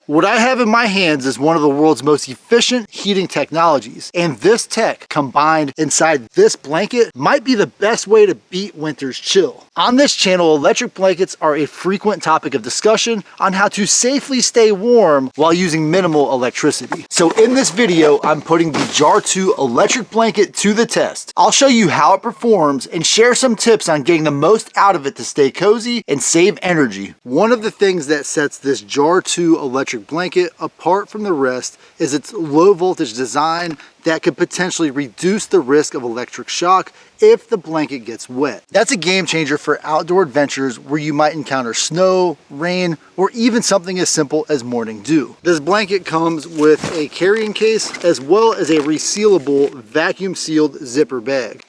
What I have in my hands is one of the world's most efficient heating technologies, and this tech combined inside this blanket might be the best way to beat winter's chill. On this channel, electric blankets are a frequent topic of discussion on how to safely stay warm while using minimal electricity. So in this video, I'm putting the Jartoo electric blanket to the test. I'll show you how it performs and share some tips on getting the most out of it to stay cozy and save energy. One of the things that sets this Jartoo electric blanket apart from the rest is its low voltage design that could potentially reduce the risk of electric shock if the blanket gets wet. That's a game changer for outdoor adventures where you might encounter snow, rain, or even something as simple as morning dew. This blanket comes with a carrying case as well as a resealable vacuum sealed zipper bag.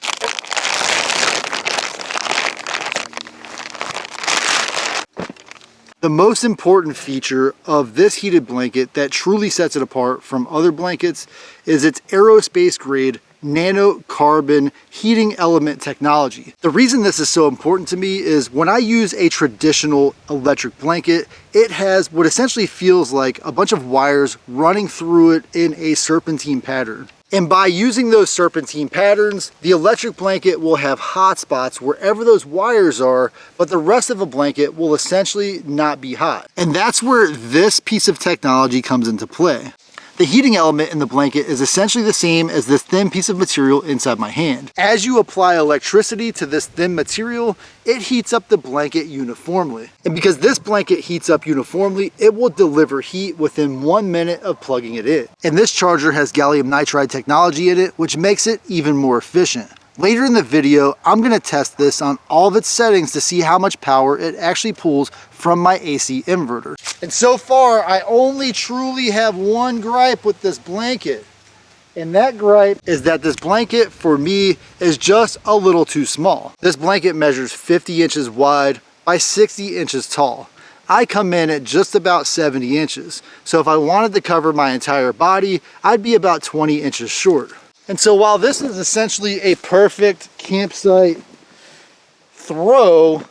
The most important feature of this heated blanket that truly sets it apart from other blankets is its aerospace grade nanocarbon heating element technology. The reason this is so important to me is when I use a traditional electric blanket, it has what essentially feels like a bunch of wires running through it in a serpentine pattern. And by using those serpentine patterns, the electric blanket will have hot spots wherever those wires are, but the rest of the blanket will essentially not be hot. And that's where this piece of technology comes into play. The heating element in the blanket is essentially the same as this thin piece of material inside my hand. As you apply electricity to this thin material, it heats up the blanket uniformly. And because this blanket heats up uniformly, it will deliver heat within 1 minute of plugging it in. And this charger has gallium nitride technology in it, which makes it even more efficient. Later in the video, I'm going to test this on all of its settings to see how much power it actually pulls from my AC inverter. And so far, I only truly have one gripe with this blanket. And that gripe is that this blanket, for me, is just a little too small. This blanket measures 50 inches wide by 60 inches tall. I come in at just about 70 inches. So if I wanted to cover my entire body, I'd be about 20 inches short. And so while this is essentially a perfect campsite throw,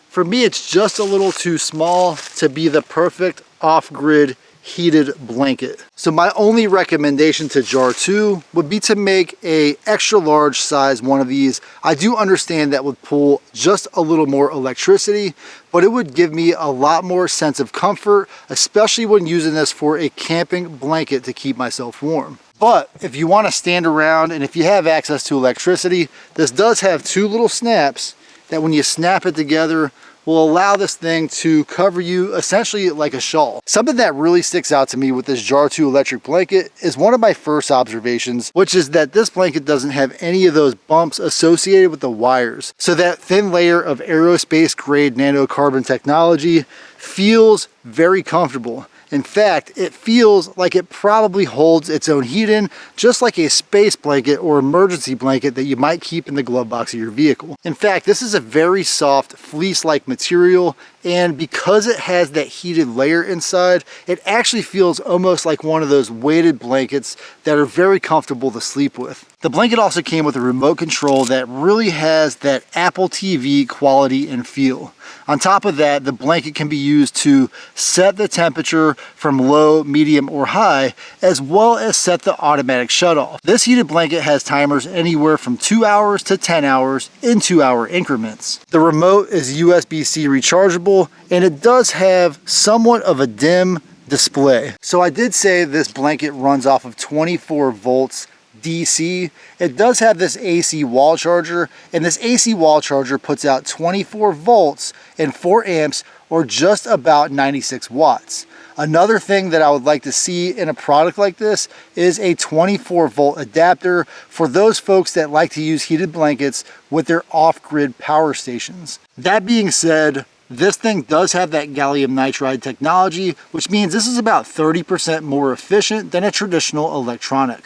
for me it's just a little too small to be the perfect off-grid heated blanket. So my only recommendation to Jartoo would be to make a extra large size one of these. I do understand that would pull just a little more electricity, but it would give me a lot more sense of comfort, especially when using this for a camping blanket to keep myself warm. But if you want to stand around and if you have access to electricity, this does have two little snaps that when you snap it together will allow this thing to cover you essentially like a shawl. Something that really sticks out to me with this Jartoo electric blanket is one of my first observations, which is that this blanket doesn't have any of those bumps associated with the wires. So that thin layer of aerospace grade nanocarbon technology feels very comfortable. In fact, it feels like it probably holds its own heat in, just like a space blanket or emergency blanket that you might keep in the glove box of your vehicle. In fact, this is a very soft fleece-like material, and because it has that heated layer inside, it actually feels almost like one of those weighted blankets that are very comfortable to sleep with. The blanket also came with a remote control that really has that Apple TV quality and feel. On top of that, the blanket can be used to set the temperature from low, medium, or high, as well as set the automatic shutoff. This heated blanket has timers anywhere from 2 hours to 10 hours in 2-hour increments. The remote is USB-C rechargeable, and it does have somewhat of a dim display. So I did say this blanket runs off of 24 volts DC. It does have this AC wall charger, and this AC wall charger puts out 24 volts and 4 amps, or just about 96 watts. Another thing that I would like to see in a product like this is a 24 volt adapter for those folks that like to use heated blankets with their off-grid power stations. That being said, this thing does have that gallium nitride technology, which means this is about 30% more efficient than a traditional electronic.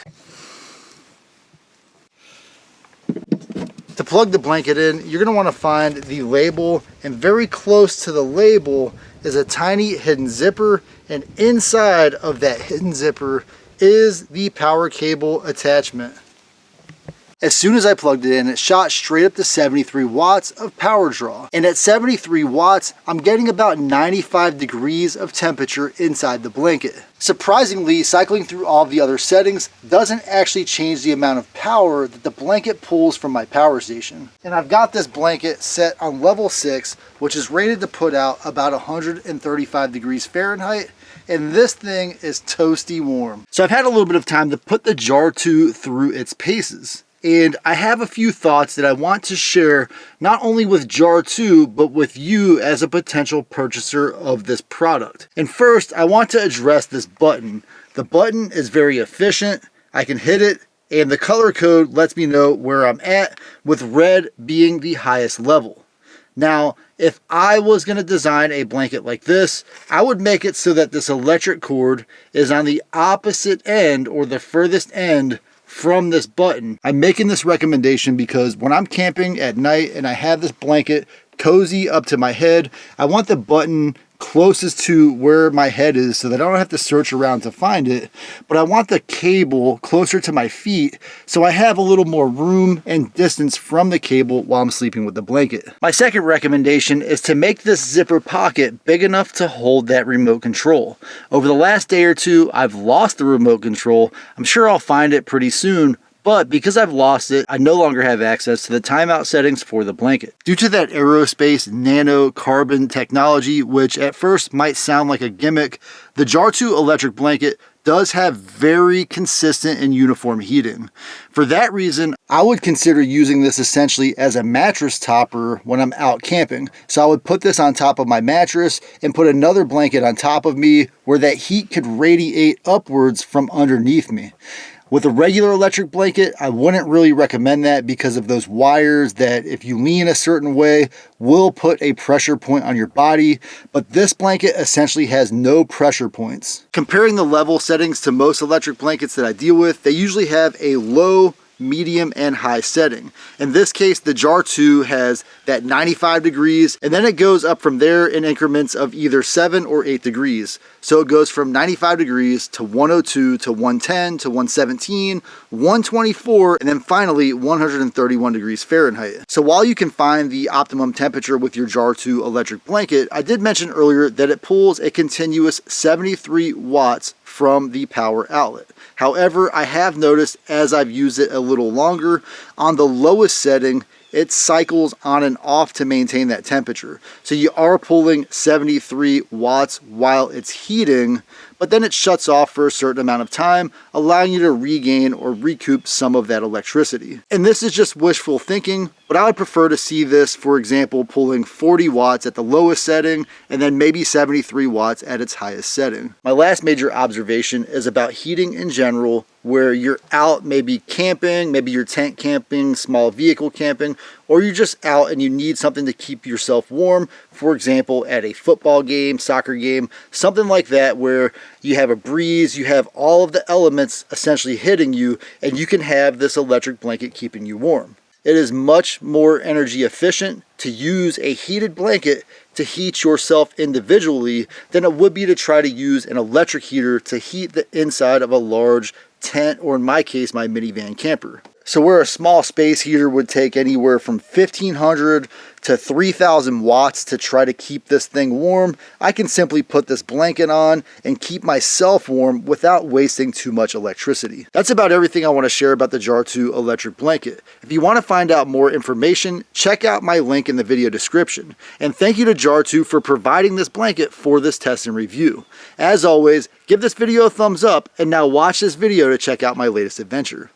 To plug the blanket in, you're going to want to find the label, and very close to the label is a tiny hidden zipper, and inside of that hidden zipper is the power cable attachment. As soon as I plugged it in, it shot straight up to 73 watts of power draw. And at 73 watts, I'm getting about 95 degrees of temperature inside the blanket. Surprisingly, cycling through all of the other settings doesn't actually change the amount of power that the blanket pulls from my power station. And I've got this blanket set on level 6, which is rated to put out about 135 degrees Fahrenheit, and this thing is toasty warm. So I've had a little bit of time to put the Jartoo through its paces. And I have a few thoughts that I want to share not only with Jartoo, but with you as a potential purchaser of this product. And first, I want to address this button. The button is very efficient. I can hit it, and the color code lets me know where I'm at, with red being the highest level. Now, if I was going to design a blanket like this, I would make it so that this electric cord is on the opposite end, or the furthest end from this button. I'm making this recommendation because when I'm camping at night and I have this blanket cozy up to my head, I want the button closest to where my head is so that I don't have to search around to find it, but I want the cable closer to my feet so I have a little more room and distance from the cable while I'm sleeping with the blanket. My second recommendation is to make this zipper pocket big enough to hold that remote control. Over the last day or two, I've lost the remote control. I'm sure I'll find it pretty soon, but because I've lost it, I no longer have access to the timeout settings for the blanket. Due to that aerospace nanocarbon technology, which at first might sound like a gimmick, the Jartoo electric blanket does have very consistent and uniform heating. For that reason, I would consider using this essentially as a mattress topper when I'm out camping. So I would put this on top of my mattress and put another blanket on top of me where that heat could radiate upwards from underneath me. With a regular electric blanket, I wouldn't really recommend that because of those wires that if you lean a certain way will put a pressure point on your body, but this blanket essentially has no pressure points. Comparing the level settings to most electric blankets that I deal with, they usually have a low, medium, and high setting. In this case, the Jartoo has that 95 degrees, and then it goes up from there in increments of either 7 or 8 degrees. So it goes from 95 degrees to 102 to 110 to 117, 124, and then finally 131 degrees Fahrenheit. So while you can find the optimum temperature with your Jartoo electric blanket, I did mention earlier that it pulls a continuous 73 watts from the power outlet. However, I have noticed as I've used it a little longer, on the lowest setting, it cycles on and off to maintain that temperature. So you are pulling 73 watts while it's heating, but then it shuts off for a certain amount of time, allowing you to regain or recoup some of that electricity. And this is just wishful thinking, but I would prefer to see this, for example, pulling 40 watts at the lowest setting and then maybe 73 watts at its highest setting. My last major observation is about heating in general, where you're out maybe camping, maybe you're tent camping, small vehicle camping, or you're just out and you need something to keep yourself warm, for example, at a football game, soccer game, something like that where you have a breeze, you have all of the elements essentially hitting you, and you can have this electric blanket keeping you warm. It is much more energy efficient to use a heated blanket to heat yourself individually than it would be to try to use an electric heater to heat the inside of a large tent, or in my case, my minivan camper. So where a small space heater would take anywhere from 1,500 to 3,000 watts to try to keep this thing warm, I can simply put this blanket on and keep myself warm without wasting too much electricity. That's about everything I want to share about the Jartoo electric blanket. If you want to find out more information, check out my link in the video description. And thank you to Jartoo for providing this blanket for this test and review. As always, give this video a thumbs up, and now watch this video to check out my latest adventure.